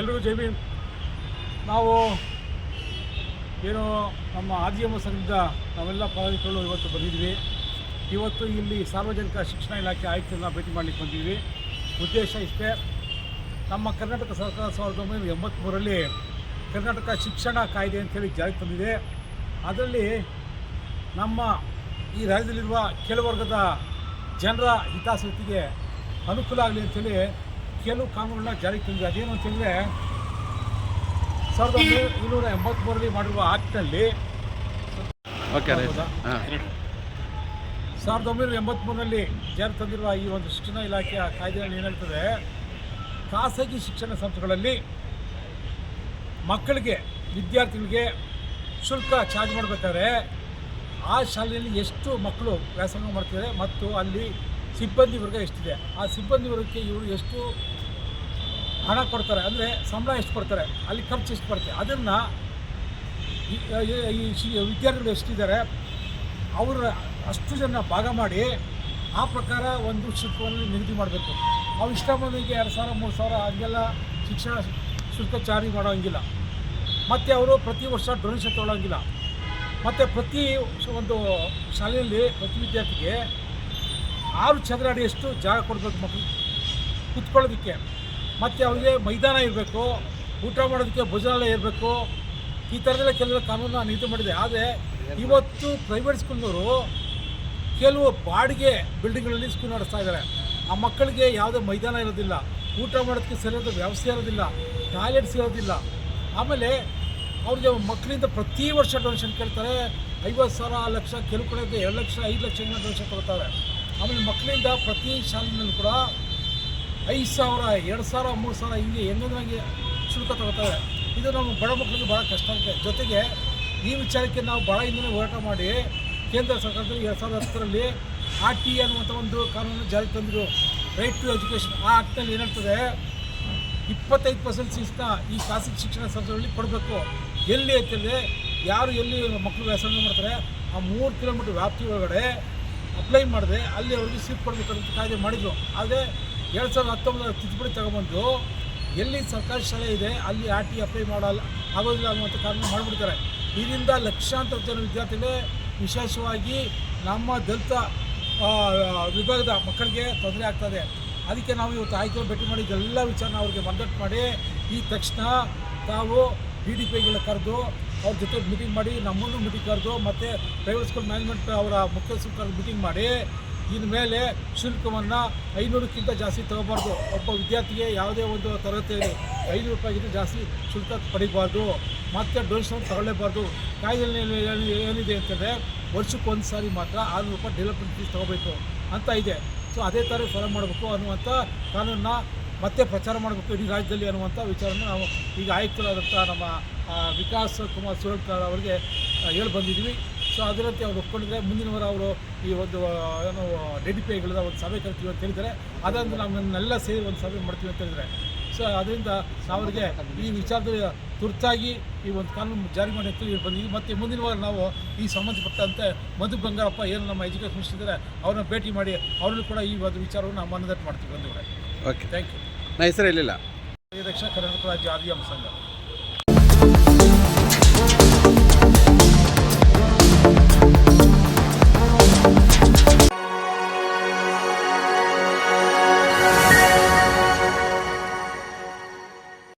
ಎಲ್ರಿಗೂ ಜೈ ಭೀಮ್. ನಾವು ಏನು ನಮ್ಮ ಆದಿಯಮ್ಮ ಸಂಘದ ನಾವೆಲ್ಲ ಪದಾಧಿಕಾರಿಗಳು ಇವತ್ತು ಬಂದಿದ್ವಿ. ಇವತ್ತು ಇಲ್ಲಿ ಸಾರ್ವಜನಿಕ ಶಿಕ್ಷಣ ಇಲಾಖೆ ಆಯುಕ್ತರನ್ನ ಭೇಟಿ ಮಾಡಲಿಕ್ಕೆ ಬಂದಿದ್ವಿ. ಉದ್ದೇಶ ಇಷ್ಟೇ, ನಮ್ಮ ಕರ್ನಾಟಕ ಸರ್ಕಾರ 1983ರಲ್ಲಿ ಕರ್ನಾಟಕ ಶಿಕ್ಷಣ ಕಾಯ್ದೆ ಅಂತೇಳಿ ಜಾರಿಗೆ ತಂದಿದೆ. ಅದರಲ್ಲಿ ನಮ್ಮ ಈ ರಾಜ್ಯದಲ್ಲಿರುವ ಕೆಲವು ವರ್ಗದ ಜನರ ಹಿತಾಸಕ್ತಿಗೆ ಅನುಕೂಲ ಆಗಲಿ ಅಂತೇಳಿ ಕೆಲವು ಕಾನೂನುಗಳನ್ನ ಜಾರಿಗೆ ತಂದಿದೆ. ಅದೇನು ಅಂತಂದರೆ 1983ರಲ್ಲಿ ಮಾಡಿರುವ ಆ್ಯಕ್ಟ್ನಲ್ಲಿ 1983ರಲ್ಲಿ ಜಾರಿ ತಂದಿರುವ ಈ ಒಂದು ಶಿಕ್ಷಣ ಇಲಾಖೆಯ ಕಾಯ್ದೆಯಲ್ಲಿ ಏನಾಗ್ತದೆ, ಖಾಸಗಿ ಶಿಕ್ಷಣ ಸಂಸ್ಥೆಗಳಲ್ಲಿ ಮಕ್ಕಳಿಗೆ ವಿದ್ಯಾರ್ಥಿಗಳಿಗೆ ಶುಲ್ಕ ಚಾರ್ಜ್ ಮಾಡಬೇಕಾದ್ರೆ ಆ ಶಾಲೆಯಲ್ಲಿ ಎಷ್ಟು ಮಕ್ಕಳು ವ್ಯಾಸಂಗ ಮಾಡ್ತಿದ್ದಾರೆ ಮತ್ತು ಅಲ್ಲಿ ಸಿಬ್ಬಂದಿ ವರ್ಗ ಎಷ್ಟಿದೆ, ಆ ಸಿಬ್ಬಂದಿ ವರ್ಗಕ್ಕೆ ಇವರು ಎಷ್ಟು ಹಣ ಕೊಡ್ತಾರೆ, ಅಂದರೆ ಸಂಬಳ ಎಷ್ಟು ಕೊಡ್ತಾರೆ, ಅಲ್ಲಿ ಖರ್ಚು ಎಷ್ಟು ಬರುತ್ತೆ, ಅದನ್ನು ಈ ವಿದ್ಯಾರ್ಥಿಗಳು ಎಷ್ಟಿದ್ದಾರೆ ಅವರ ಅಷ್ಟು ಜನ ಭಾಗ ಮಾಡಿ ಆ ಪ್ರಕಾರ ಒಂದು ಶುಲ್ಕವನ್ನು ನಿಗದಿ ಮಾಡಬೇಕು. ನಾವು ಇಷ್ಟ ಬಂದಿಗೆ 2,000 3,000 ಹಂಗೆಲ್ಲ ಶಿಕ್ಷಣ ಶುಲ್ಕ ಜಾರಿ ಮಾಡೋಂಗಿಲ್ಲ. ಮತ್ತು ಅವರು ಪ್ರತಿ ವರ್ಷ ಡೊನೇಷನ್ ತೊಗೊಳ್ಳೋಂಗಿಲ್ಲ. ಮತ್ತು ಪ್ರತಿ ಒಂದು ಶಾಲೆಯಲ್ಲಿ ಪ್ರತಿ ವಿದ್ಯಾರ್ಥಿಗೆ 6 ಚದರ ಅಡಿಯಷ್ಟು ಜಾಗ ಕೊಡಬೇಕು ಮಕ್ಕಳು ಕೂತ್ಕೊಳ್ಳೋದಕ್ಕೆ. ಮತ್ತು ಅವರಿಗೆ ಮೈದಾನ ಇರಬೇಕು, ಊಟ ಮಾಡೋದಕ್ಕೆ ಭೋಜನಾಲಯ ಇರಬೇಕು. ಈ ಥರದೆಲ್ಲ ಕೆಲವು ಕಾನೂನನ್ನು ನಿಗದಿ ಮಾಡಿದೆ. ಆದರೆ ಇವತ್ತು ಪ್ರೈವೇಟ್ ಸ್ಕೂಲ್ನವರು ಕೆಲವು ಬಾಡಿಗೆ ಬಿಲ್ಡಿಂಗ್ಗಳಲ್ಲಿ ಸ್ಕೂಲ್ ನಡೆಸ್ತಾ ಇದ್ದಾರೆ. ಆ ಮಕ್ಕಳಿಗೆ ಯಾವುದೇ ಮೈದಾನ ಇರೋದಿಲ್ಲ, ಊಟ ಮಾಡೋದಕ್ಕೆ ಸರಿಯಾದ ವ್ಯವಸ್ಥೆ ಇರೋದಿಲ್ಲ, ಟಾಯ್ಲೆಟ್ಸ್ ಇರೋದಿಲ್ಲ. ಆಮೇಲೆ ಅವ್ರಿಗೆ ಮಕ್ಕಳಿಂದ ಪ್ರತಿ ವರ್ಷ ಡೊನೇಷನ್ ಕೇಳ್ತಾರೆ. 50,000 1 ಲಕ್ಷ, ಕೆಲವು ಕಡೆ 2 ಲಕ್ಷ 5 ಲಕ್ಷ ಡೊನೇಷನ್ ಕೊಡ್ತಾರೆ. ಆಮೇಲೆ ಮಕ್ಕಳಿಂದ ಪ್ರತಿ ಶಾಲೆಯಲ್ಲೂ ಕೂಡ 5,000 2,000 3,000 ಹಿಂಗೆ ಹೆಂಗೆ ಶುಲ್ಕ ತಗೋತಾರೆ. ಇದು ನಮ್ಮ ಬಡ ಮಕ್ಕಳಿಗೆ ಭಾಳ ಕಷ್ಟ ಆಗುತ್ತೆ. ಜೊತೆಗೆ ಈ ವಿಚಾರಕ್ಕೆ ನಾವು ಭಾಳ ಹಿಂದೆ ಹೋರಾಟ ಮಾಡಿ ಕೇಂದ್ರ ಸರ್ಕಾರದಲ್ಲಿ 2010ರಲ್ಲಿ RTE ಅನ್ನುವಂಥ ಒಂದು ಕಾನೂನು ಜಾರಿಗೆ ತಂದರು, ರೈಟ್ ಟು ಎಜುಕೇಷನ್. ಆ ಆ್ಯಕ್ಟ್ನಲ್ಲಿ ಏನಾಗ್ತದೆ, 25% ಫೀಸ್ನ ಈ ಖಾಸಗಿ ಶಿಕ್ಷಣ ಸಂಸ್ಥೆಗಳಲ್ಲಿ ಕೊಡಬೇಕು. ಎಲ್ಲಿ ಅಂತಂದರೆ ಯಾರು ಎಲ್ಲಿ ಮಕ್ಕಳು ವ್ಯಾಸಂಗ ಮಾಡ್ತಾರೆ ಆ 3 ಕಿಲೋಮೀಟರ್ ವ್ಯಾಪ್ತಿ ಒಳಗಡೆ ಅಪ್ಲೈ ಮಾಡಿದೆ ಅಲ್ಲಿ ಅವ್ರಿಗೆ ಸೀಟ್ ಕೊಡಬೇಕಂತ ಕಾಯ್ದೆ ಮಾಡಿದರು. ಆದರೆ 2019 ತಿದ್ದುಪಡಿ ತಗೊಂಬಂದು ಎಲ್ಲಿ ಸರ್ಕಾರಿ ಶಾಲೆ ಇದೆ ಅಲ್ಲಿ RTE ಅಪ್ಲೈ ಆಗೋದಿಲ್ಲ ಅನ್ನುವಂಥ ಕಾನೂನು ಮಾಡಿಬಿಡ್ತಾರೆ. ಇದರಿಂದ ಲಕ್ಷಾಂತರ ಜನ ವಿದ್ಯಾರ್ಥಿಗಳೇ, ವಿಶೇಷವಾಗಿ ನಮ್ಮ ದಲಿತ ವಿಭಾಗದ ಮಕ್ಕಳಿಗೆ ತೊಂದರೆ ಆಗ್ತದೆ. ಅದಕ್ಕೆ ನಾವು ಇವತ್ತು ಆಯ್ಕೆ ಭೇಟಿ ಮಾಡಿ ಇದೆಲ್ಲ ವಿಚಾರನ ಅವ್ರಿಗೆ ಮನದಟ್ಟು ಮಾಡಿ ಈ ತಕ್ಷಣ ತಾವು DDPಗಳ ಕರೆದು ಅವ್ರ ಜೊತೆ ಮೀಟಿಂಗ್ ಮಾಡಿ, ನಮ್ಮನ್ನು ಮೀಟಿಂಗ್ ಕರೆದು, ಮತ್ತು ಪ್ರೈವೇಟ್ ಸ್ಕೂಲ್ ಮ್ಯಾನೇಜ್ಮೆಂಟ್ ಅವರ ಮುಖ್ಯಸ್ಥರು ಕರೆದು ಮೀಟಿಂಗ್ ಮಾಡಿ ಇನ್ಮೇಲೆ ಶುಲ್ಕವನ್ನು 500ಕ್ಕಿಂತ ಜಾಸ್ತಿ ತಗೋಬಾರ್ದು. ಒಬ್ಬ ವಿದ್ಯಾರ್ಥಿಗೆ ಯಾವುದೇ ಒಂದು ತರಗತಿಯಲ್ಲಿ 500 ರೂಪಾಯಿಗಿಂತ ಜಾಸ್ತಿ ಶುಲ್ಕ ಪಡಿಬಾರ್ದು, ಮತ್ತು ಡೊನೇಷನ್ ತಗೊಳ್ಳೇಬಾರ್ದು. ಕಾಯ್ದೆಯಲ್ಲಿ ಏನಿದೆ ಅಂತಂದರೆ ವರ್ಷಕ್ಕೆ 1 ಸಾರಿ ಮಾತ್ರ 600 ರೂಪಾಯಿ ಡೆವಲಪ್ಮೆಂಟ್ ಫೀಸ್ ತೊಗೋಬೇಕು ಅಂತ ಇದೆ. ಸೊ ಅದೇ ಥರ ಫಾಲೋ ಮಾಡಬೇಕು ಅನ್ನುವಂಥ ಕಾನೂನನ್ನ ಮತ್ತೆ ಪ್ರಚಾರ ಮಾಡಬೇಕು ಇಡೀ ರಾಜ್ಯದಲ್ಲಿ ಅನ್ನುವಂಥ ವಿಚಾರನ ನಾವು ಈಗ ಆಯುಕ್ತರಾದಂಥ ನಮ್ಮ ವಿಕಾಸ್ ಕುಮಾರ್ ಸುರಳ್ಕರ್ ಅವರಿಗೆ ಹೇಳಿ ಬಂದಿದ್ವಿ. ಸೊ ಅದರಂತೆ ಅವ್ರು ಒಪ್ಕೊಂಡಿದ್ರೆ ಮುಂದಿನ ವಾರ ಅವರು ಈ ಒಂದು ಏನು DDPಗಳ ಒಂದು ಸಭೆ ಕರಿತೀವಿ ಅಂತ ಹೇಳಿದರೆ, ಅದನ್ನು ನಮ್ಮನ್ನೆಲ್ಲ ಸೇರಿ ಒಂದು ಸಭೆ ಮಾಡ್ತೀವಿ ಅಂತ ಹೇಳಿದರೆ, ಸೊ ಅದರಿಂದ ಅವರಿಗೆ ಈ ವಿಚಾರದಲ್ಲಿ ತುರ್ತಾಗಿ ಈ ಒಂದು ಕಾನೂನು ಜಾರಿ ಮಾಡಿ ಅಂತ ಬಂದಿದ್ವಿ. ಮತ್ತು ಮುಂದಿನ ವಾರ ನಾವು ಈ ಸಂಬಂಧಪಟ್ಟಂತೆ ಮಧು ಬಂಗಾರಪ್ಪ ಏನು ನಮ್ಮ ಎಜುಕೇಷನ್ ಮಿನಿಸ್ಟರ್ ಇದ್ದಾರೆ ಅವ್ರನ್ನ ಭೇಟಿ ಮಾಡಿ ಅವ್ರನ್ನೂ ಕೂಡ ಈ ಒಂದು ವಿಚಾರವನ್ನು ನಾವು ಮನದಟ್ಟು ಮಾಡ್ತೀವಿ. ಒಂದು ಕಡೆ ಓಕೆ, ಥ್ಯಾಂಕ್ ಯು. ನಾ ಹೆಸರು ಇರಲಿಲ್ಲ. ದಕ್ಷಿಣ ಕರ್ನಾಟಕ ರಾಜ್ಯ ಆದಿಯಾಮ ಸಂಘ.